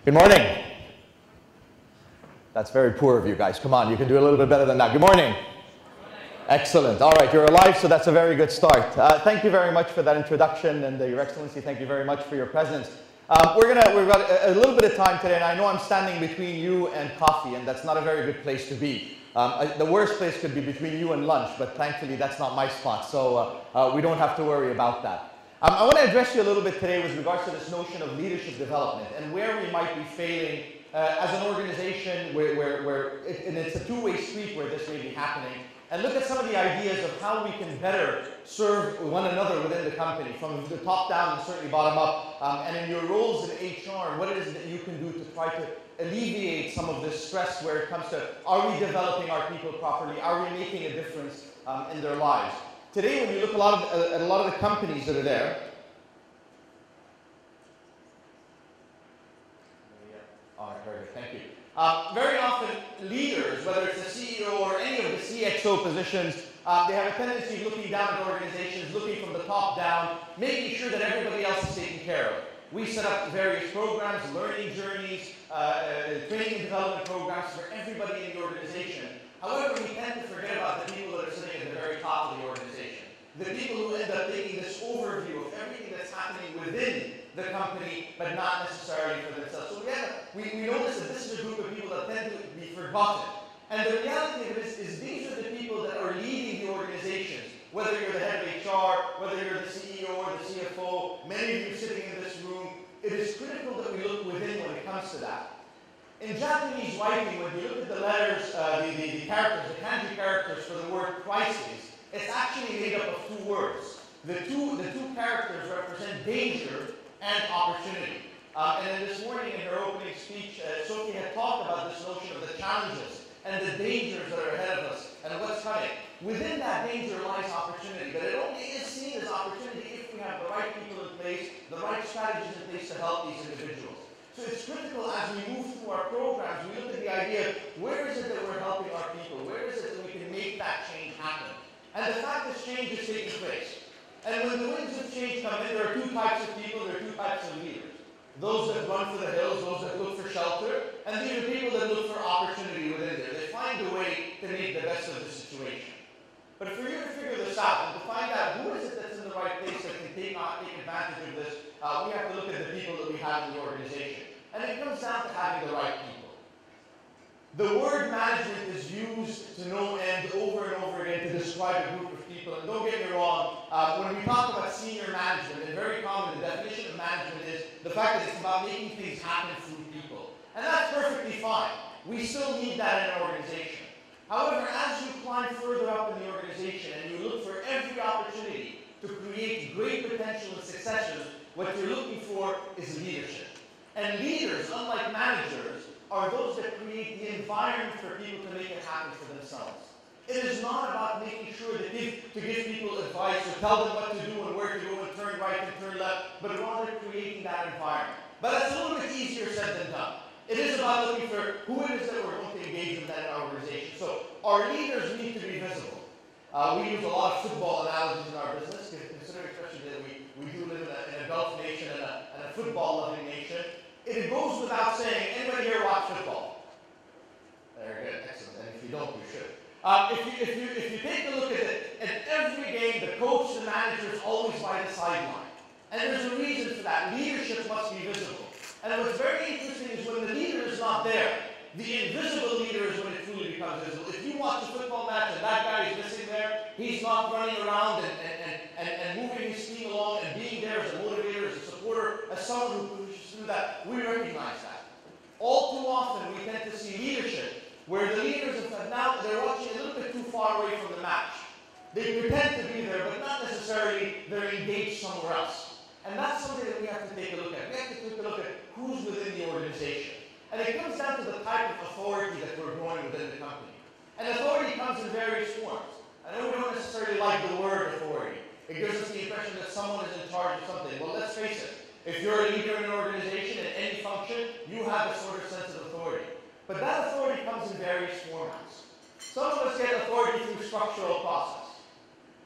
Good morning. That's very poor of you guys. Come on, you can do a little bit better than that. Good morning. Excellent. All right, you're alive, so that's a very good start. Thank you very much for that introduction, and Your Excellency, thank you very much for your presence. We've got a little bit of time today, and I know I'm standing between you and coffee, and that's not a very good place to be. The worst place could be between you and lunch, but thankfully that's not my spot, so we don't have to worry about that. I want to address you a little bit today with regards to this notion of leadership development and where we might be failing as an organization and it's a two-way street where this may be happening, and look at some of the ideas of how we can better serve one another within the company, from the top down and certainly bottom up, and in your roles in HR, what it is that you can do to try to alleviate some of this stress where it comes to, are we developing our people properly? Are we making a difference in their lives? Today, when you look at a lot of the companies that are there, very good, thank you. Very often, leaders, whether it's a CEO or any of the CXO positions, they have a tendency of looking down at organizations, looking from the top down, making sure that everybody else is taken care of. We set up various programs, learning journeys, training and development programs for everybody in the organization. However, we tend to forget about the people that are sitting at the very top of the organization. The people who end up taking this overview of everything that's happening within the company, but not necessarily for themselves. So we notice that this is a group of people that tend to be forgotten. And the reality of it is these are the people that are leading the organizations. Whether you're the head of HR, whether you're the CEO or the CFO, many of you sitting in this room, it is critical that we look within when it comes to that. In Japanese writing, when you look at the letters, the characters, the kanji characters for the word crisis, it's actually made up of two words. The two characters represent danger and opportunity. And then this morning in her opening speech, Sophie had talked about this notion of the challenges and the dangers that are ahead of us and what's coming. Within that danger lies opportunity, but it only is seen as opportunity if we have the right people in place, the right strategies in place to help these individuals. So it's critical as we move through our programs, we look at the idea of where is it that we're helping our people? Where is it that we can make that change happen? And the fact that change is taking place. And when the winds of change come in, there are two types of people, there are two types of leaders. Those that run for the hills, those that look for shelter, and these are people that look for opportunity within there. They find a way to make the best of the situation. But for you to figure this out and to find out who is it that's in the right place that can take advantage of this, we have to look at the people that we have in the organization. And it comes down to having the right people. The word management is used to no end over and over again to describe a group of people. And don't get me wrong, when we talk about senior management, and very common, the definition of management is the fact that it's about making things happen through people. And that's perfectly fine. We still need that in an organization. However, as you climb further up in the organization and you look for every opportunity to create great potential and successes, what you're looking for is leadership. And leaders, unlike managers, are those that create the environment for people to make it happen for themselves. It is not about making sure to give people advice or tell them what to do and where to go and turn right and turn left, but rather creating that environment. But that's a little bit easier said than done. It is about looking for who it is that we're going to engage in that organization. So our leaders need to be visible. We use a lot of football analogies in our business, considering especially that we do live in a Gulf nation and a football-loving nation. It goes without saying, anybody here watch football? Very good, excellent. And if you don't, you should. If you take a look at it, at every game, the coach, the manager is always by the sideline. And there's a reason for that. Leadership must be visible. And what's very interesting is when the leader is not there, the invisible leader is when it truly becomes visible. If you watch a football match and that guy is missing there, he's not running around and moving his team along and being there as a motivator, as a supporter, as someone who pushes through that, we recognize that. All too often, we tend to see leadership where the leaders, in fact, now they're watching a little bit too far away from the match. They pretend to be there, but not necessarily they're engaged somewhere else. And that's something that we have to take a look at. We have to take a look at who's within the organization. And it comes down to the type of authority that we're growing within the company. And authority comes in various forms. I know we don't necessarily like the word authority. It gives us the impression that someone is in charge of something. Well, let's face it. If you're a leader in an organization, in any function, you have a sort of sense of authority. But that authority comes in various formats. Some of us get authority through structural process.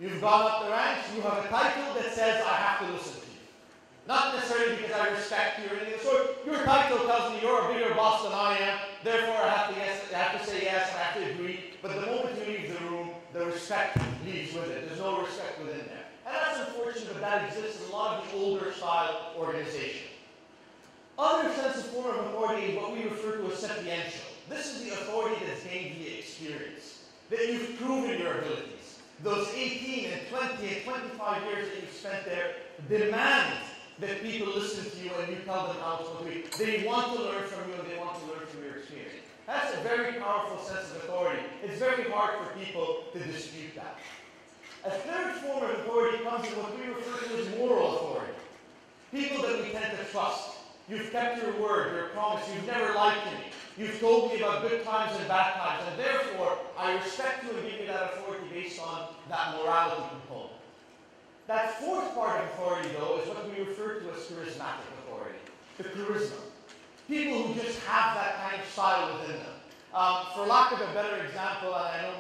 You've gone up the ranks, you have a title that says, I have to listen to you. Not necessarily because I respect you or anything of the sort. You're title tells me you're a bigger boss than I am, therefore I have to say yes, I have to agree. But the moment you leave the room, the respect leaves with it. There's no respect within there. And that's unfortunate, but that exists in a lot of the older style organizations. Other sense of form of authority is what we refer to as sapiential. This is the authority that's gained via experience, that you've proven your abilities. Those 18 and 20 and 25 years that you've spent there demand that people listen to you and you tell them how it's going to be. They want to learn from you and they want to learn from your experience. That's a very powerful sense of authority. It's very hard for people to dispute that. A third form of authority comes in what we refer to as moral authority. People that we tend to trust. You've kept your word, your promise. You've never lied to me. You've told me about good times and bad times. And therefore, I respect you and give you that authority based on that morality component. That fourth part of authority, though, is what we refer to as charismatic authority. The charisma. People who just have that kind of style within them. For lack of a better example, and I know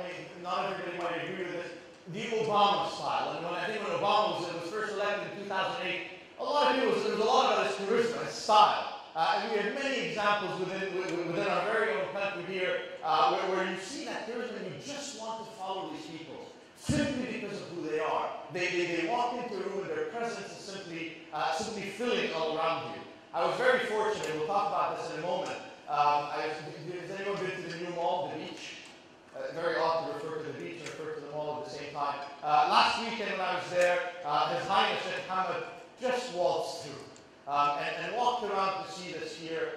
not everybody might agree with this, the Obama style. And I think when Obama was first elected in 2008, a lot of people, there was a lot about his charisma, his style. And we have many examples within our very own country here where you see that charisma and you just want to follow these people simply because of who they are. They walk into a room and their presence is simply filling all around you. I was very fortunate, we'll talk about this in a moment. Has anyone been to the new mall, the beach? Very often refer to the beach and refer to the mall at the same time. Last weekend when I was there, His Highness Sheikh Hamad just waltzed through and walked around to see this here.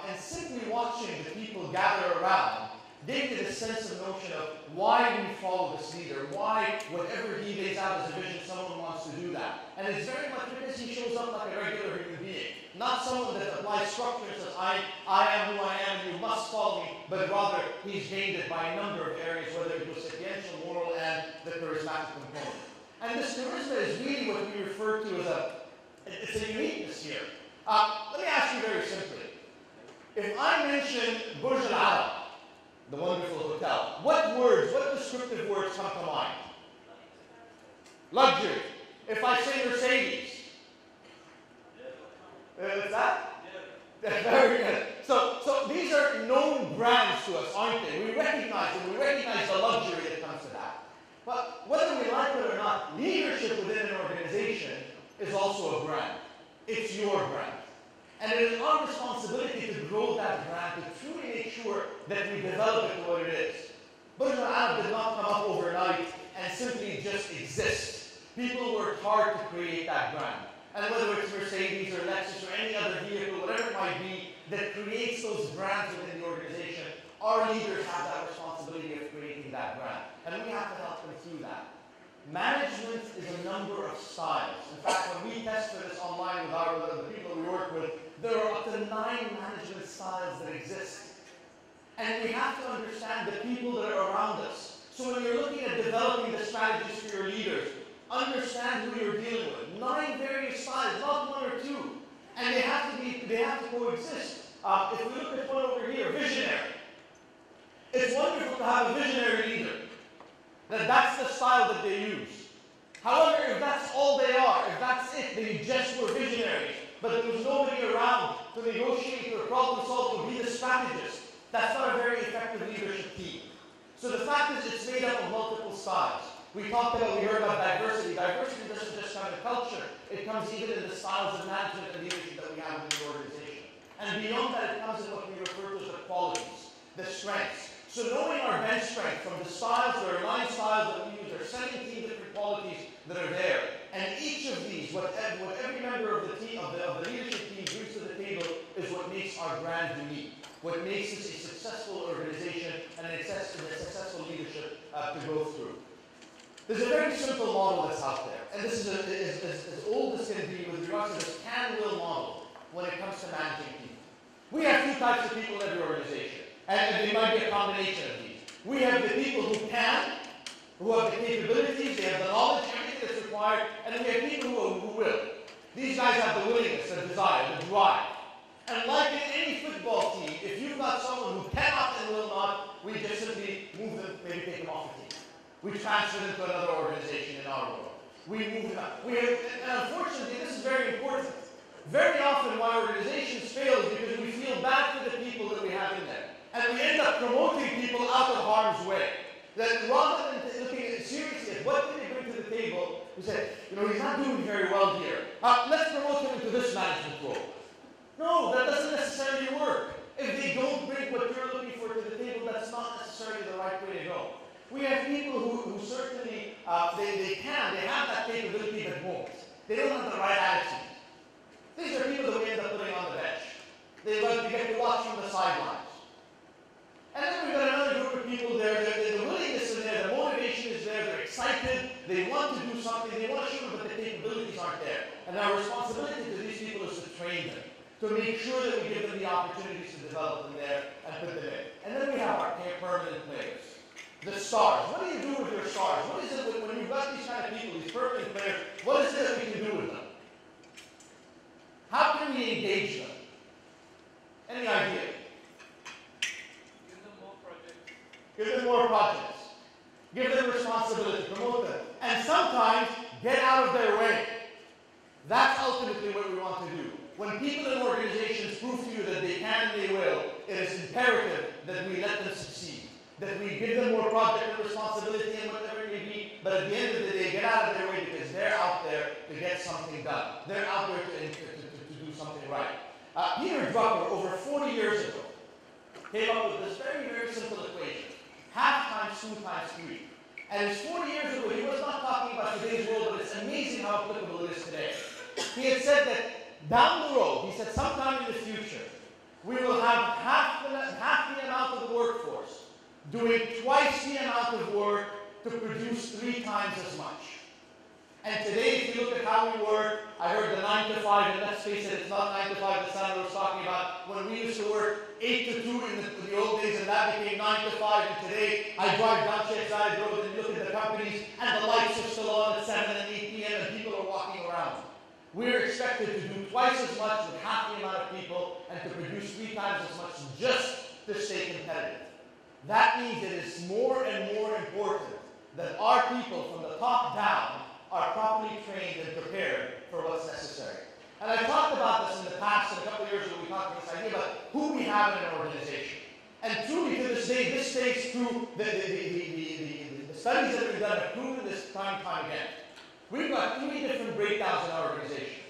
And simply watching the people gather around gave me the sense of notion of why we follow this leader, why whatever he lays out as a vision, someone wants to do that. And it's very much because he shows up like a regular human being. Not someone that applies structure and says, I am who I am, you must follow me, but rather he's gained it by a number of areas, whether it was sapiential, moral, and the charismatic component. And this charisma is really what we refer to as it's a uniqueness here. Let me ask you very simply. If I mention Burj Al Arab, the wonderful hotel, what descriptive words come to mind? Luxury. If I say Mercedes, what's that? Very good. So these are known brands to us, aren't they? We recognize them. We recognize the luxury that comes to that. But whether we like it or not, leadership within an organization is also a brand. It's your brand. And it is our responsibility to grow that brand, to truly make sure that we develop it to what it is. Burj Al Arab did not come up overnight and simply just exist. People worked hard to create that brand. And whether it's Mercedes or Lexus or any other vehicle, whatever it might be, that creates those brands within the organization, our leaders have that responsibility of creating that brand. And we have to help them through that. Management is a number of styles. In fact, when we test for this online with the people we work with, there are up to 9 management styles that exist. And we have to understand the people that are around us. So when you're looking at developing the strategies for your leaders, understand who you're dealing with. 9 various styles, not 1 or 2. And they have to coexist. If we look at one over here, visionary. It's wonderful to have a visionary leader. That's the style that they use. However, if that's all they are, if that's it, they just were visionaries, but there was nobody around to negotiate or problem solve or be the strategist, that's not a very effective leadership team. So the fact is it's made up of multiple styles. We heard about diversity. Diversity doesn't just come in culture. It comes even in the styles of management and leadership that we have in the organization. And beyond that, it comes in what we refer to as the qualities, the strengths. So knowing our bench strength from the styles, there are 9 styles that we use, there are 17 different qualities that are there. And each of these, what every member of the team, of the leadership team brings to the table is what makes our brand unique, what makes us a successful organization and a successful leadership to go through. There's a very simple model that's out there, and this is as old as can be with regards to this can-will model when it comes to managing people. We have 2 types of people in every organization. And they might be a combination of these. We have the people who can, who have the capabilities, they have the knowledge, everything that's required, and then we have people who will. These guys have the willingness, the desire, the drive. And like in any football team, if you've got someone who cannot and will not, we just simply move them, maybe take them off the team. We transfer them to another organization in our world. We move them out. And unfortunately, this is very important. Very often why organizations fail is because we people out of harm's way. That rather than looking at seriously at what did they bring to the table, we said, you know, he's not doing very well here. Let's promote him into this management role. No, that doesn't necessarily work. If they don't bring what you're looking for to the table, that's not necessarily the right way to go. We have people who certainly, they have that capability but won't. They don't have the right attitude. These are people that we end up putting on the bench. They get to watch from the sidelines. And then we've got another group of people there, the willingness is there, the motivation is there, they're excited, they want to do something, they want to show them, but the capabilities aren't there. And our responsibility to these people is to train them, to make sure that we give them the opportunities to develop them there and put them in. And then we have our permanent players, the stars. What do you do with your stars? What is it when you've got these kind of people, these permanent players, what is it that we can do with them? How can we engage them? Any idea? Give them more projects. Give them responsibility. Promote them. And sometimes get out of their way. That's ultimately what we want to do. When people in organizations prove to you that they can and they will, it is imperative that we let them succeed. That we give them more project and responsibility and whatever it may be. But at the end of the day, get out of their way because they're out there to get something done. They're out there to do something right. Peter Drucker, over 40 years ago, came up with this very, very simple equation. Half times 2 times 3. And it's 40 years ago, he was not talking about today's world, but it's amazing how applicable it is today. He had said that down the road, he said sometime in the future, we will have half the amount of the workforce doing twice the amount of work to produce 3 times as much. And today, if you look at how we work, I heard the 9 to 5, and let's face it, it's not 9 to 5 that Sandra was talking about. When we used to work 8 to 2 in the old days, and that became 9 to 5, and today I drive down Sheikh Zayed Road and look at the companies, and the lights are still on at 7 and 8 p.m., and people are walking around. We're expected to do twice as much with half the amount of people, and to produce 3 times as much just to stay competitive. That means it is more and more important that our people from the top down are properly trained and prepared for what's necessary. And I've talked about this in the past, and a couple of years ago we talked about this idea about who we have in an organization. And truly to this day, this stays true, the studies that we've done have proven this time and time again. We've got 3 different breakdowns in our organization.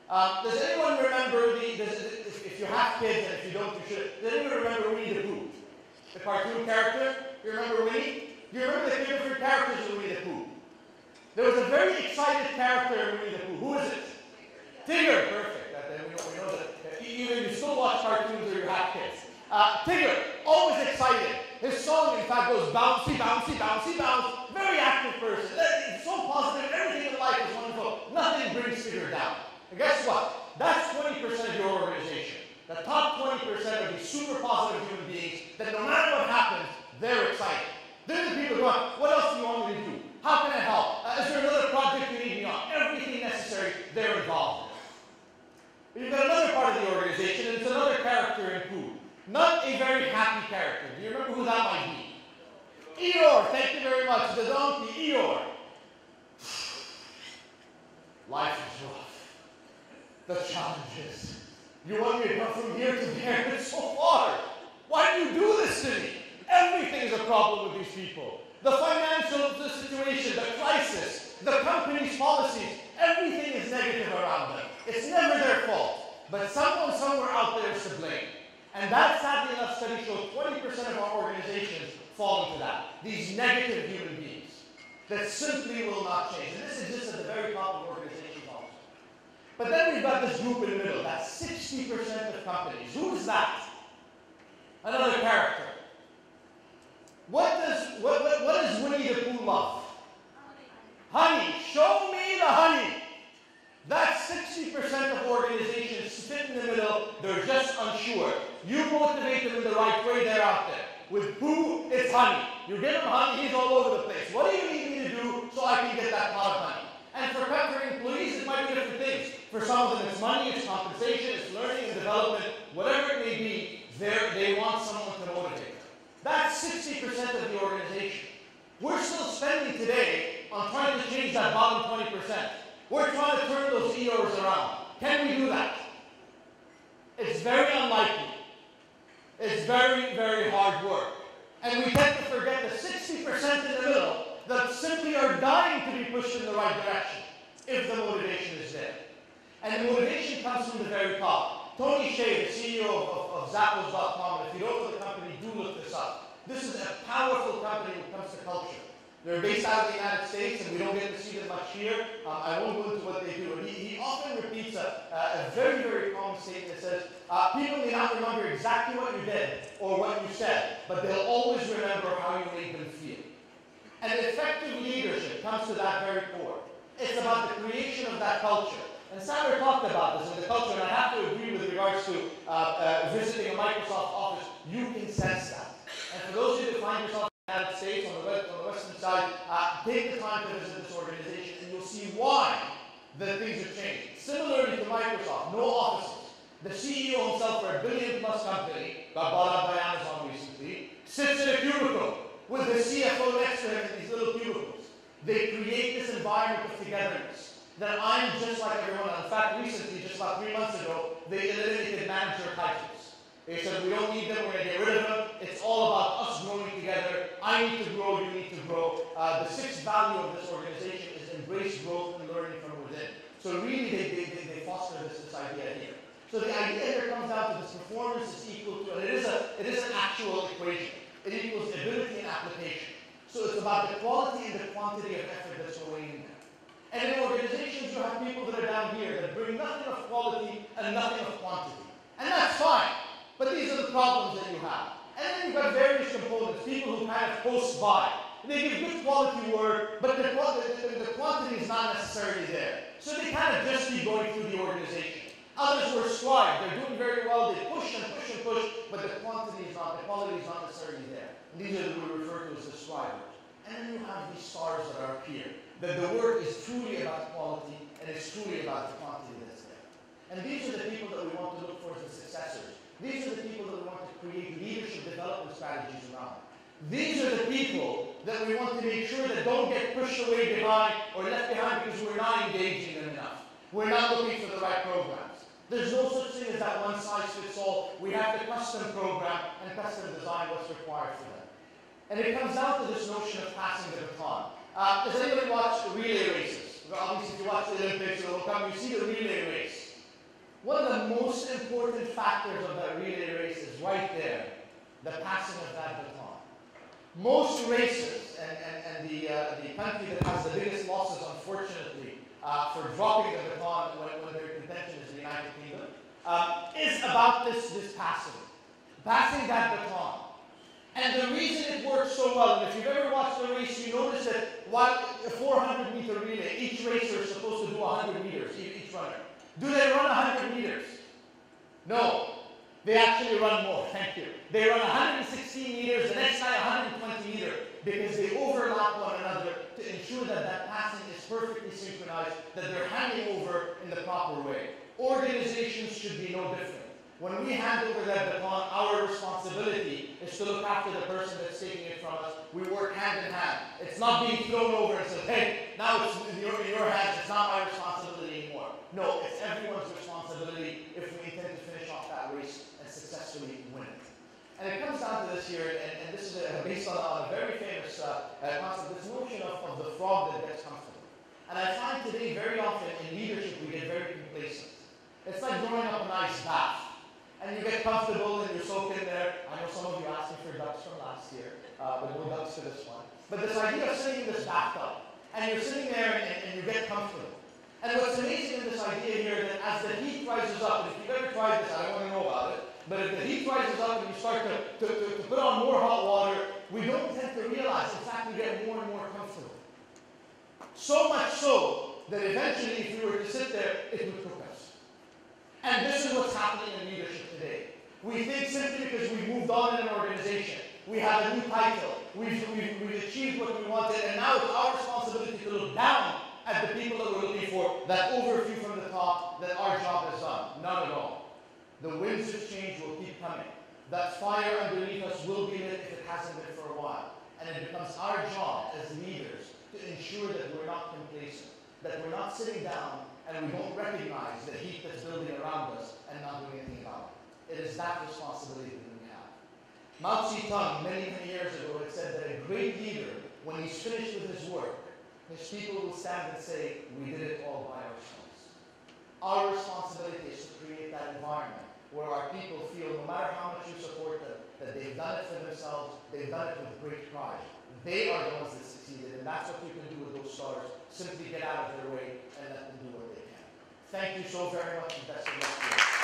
Does anyone remember, if you have kids, and if you don't, you should, does anyone remember Winnie the Pooh? The cartoon character? You remember Winnie? Do you remember the 3 different characters of Winnie the Pooh? There was a very excited character in Winnie the Pooh. Who is it? Tigger. Perfect. We know that. Either you still watch cartoons or you have kids. Tigger, always excited. His song, in fact, goes bouncy, bouncy, bouncy, bounce. Very active person. It's so positive. Everything in life is wonderful. Nothing brings Tigger down. And guess what? That's 20% of your organization. The top 20% of these super positive human beings that no matter what happens, they're excited. Then the people go, what else do you want me to do? How can I help? Is there another project you need me on? Everything necessary, they're involved in. You've got another part of the organization, and it's another character in Pooh. Not a very happy character. Do you remember who that might be? Eeyore, thank you very much. The donkey, Eeyore. Life is rough. The challenges. You want me to come from here to there? It's so far. Why do you do this to me? Everything is a problem with these people. The financial situation, the crisis, the company's policies, everything is negative around them. It's never their fault. But someone somewhere out there is to blame. And that, sadly enough, studies show 20% of our organizations fall into that. These negative human beings that simply will not change. And this exists at the very top of organizations also. But then we've got this group in the middle, that's 60% of companies. Who is that? Another character. What does Winnie the Pooh love? Honey. Show me the honey. That's 60% of organizations sit in the middle. They're just unsure. You motivate them in the right way, they're out there. With Pooh, it's honey. You give him honey, he's all over the place. What do you need me to do so I can get that pot of honey? And for employees, it might be different things. For some of them, it's money, it's compensation, it's learning and development, whatever it may be, they want someone to motivate them. That's 60% of the organization. We're still spending today on trying to change that bottom 20%. We're trying to turn those Eeyores around. Can we do that? It's very unlikely. It's very, very hard work. And we tend to forget the 60% in the middle that simply are dying to be pushed in the right direction if the motivation is there. And the motivation comes from the very top. Tony Hsieh, the CEO of Zappos.com, if you don't know the company, do look this up. This is a powerful company when it comes to culture. They're based out of the United States, and we don't get to see them much here. I won't go into what they do. He often repeats a very, very common statement that says, people may not remember exactly what you did or what you said, but they'll always remember how you made them feel. And effective leadership comes to that very core. It's about the creation of that culture. And Sander talked about this in the culture, and I have to agree with regards to visiting a Microsoft office. You can sense that. And for those of you who find yourself in the United States, on the western side, take the time to visit this organization, and you'll see why the things have changed. Similarly to Microsoft, no offices. The CEO himself for a billion-plus company, got bought out by Amazon recently, sits in a cubicle with the CFO next to him in these little cubicles. They create this environment of togetherness. That I'm just like everyone else. In fact, recently, just about 3 months ago, they eliminated manager titles. They said, we don't need them, we're going to get rid of them. It's all about us growing together. I need to grow, you need to grow. The sixth value of this organization is embrace growth and learning from within. So really, they foster this idea here. So the idea here comes down to this performance is equal to, and it is an actual equation. It equals ability and application. So it's about the quality and the quantity of effort that's going in there. And in organizations, you have people that are down here that bring nothing of quality and nothing of quantity. And that's fine. But these are the problems that you have. And then you've got various components, people who kind of post by. They give good quality work, but the quantity is not necessarily there. So they kind of just keep going through the organization. Others who are strive, they're doing very well, they push and push and push, but the quality is not necessarily there. And these are what we refer to as the strivers. And then you have these stars that are up here. That the work is truly about quality and it's truly about the quantity that's there. And these are the people that we want to look for as the successors. These are the people that we want to create leadership development strategies around. These are the people that we want to make sure that don't get pushed away behind or left behind because we're not engaging them enough. We're not looking for the right programs. There's no such thing as that one size fits all. We have to custom program and custom design what's required for them. And it comes down to this notion of passing the baton. Does anybody watch relay races? Obviously, if you watch the Olympics or the World Cup, you see the relay race. One of the most important factors of that relay race is right there, the passing of that baton. Most races, and the country that has the biggest losses, unfortunately, for dropping the baton when their contention is the United Kingdom, is about this passing that baton. And the reason it works so well, and if you've ever watched a race, you notice that while a 400-meter relay, each racer is supposed to do 100 meters, each runner. Do they run 100 meters? No. They actually run more, thank you. They run 116 meters, the next guy 120 meters, because they overlap one another to ensure that that passing is perfectly synchronized, that they're handing over in the proper way. Organizations should be no different. When we hand over that baton, our responsibility is to look after the person that's taking it from us. We work hand in hand. It's not being thrown over and said, hey, now it's in your hands, it's not my responsibility anymore. No, it's everyone's responsibility if we intend to finish off that race and successfully win it. And it comes down to this here, and this is based on a very famous concept, this notion of the frog that gets comfortable. And I find today very often in leadership we get very complacent. It's like drawing up a nice bath. And you get comfortable and you soak in there. I know some of you asked me for ducks from last year, but no ducks for this one. But this idea of sitting in this bathtub, and you're sitting there and you get comfortable. And what's amazing in this idea here that as the heat rises up, and if you've ever tried this, I don't want to know about it, but if the heat rises up and you start to put on more hot water, we don't tend to realize, in fact, we get more and more comfortable. So much so that eventually, if we were to sit there, it would cook us. And this is what's happening in leadership today. We think simply because we've moved on in an organization, we have a new title, we've achieved what we wanted, and now it's our responsibility to look down at the people that we're looking for, that overview from the top, that our job is done. Not at all. The winds of change will keep coming. That fire underneath us will be lit if it hasn't been for a while. And it becomes our job as leaders to ensure that we're not complacent, that we're not sitting down and we don't recognize the heat that's building around us and not doing anything about it. It is that responsibility that we have. Mao Zedong, many, many years ago, had said that a great leader, when he's finished with his work, his people will stand and say, we did it all by ourselves. Our responsibility is to create that environment where our people feel, no matter how much you support them, that they've done it for themselves, they've done it with great pride. They are the ones that succeeded, and that's what you can do with those stars. Simply get out of their way and let them do what they can. Thank you so very much, and best of luck to you.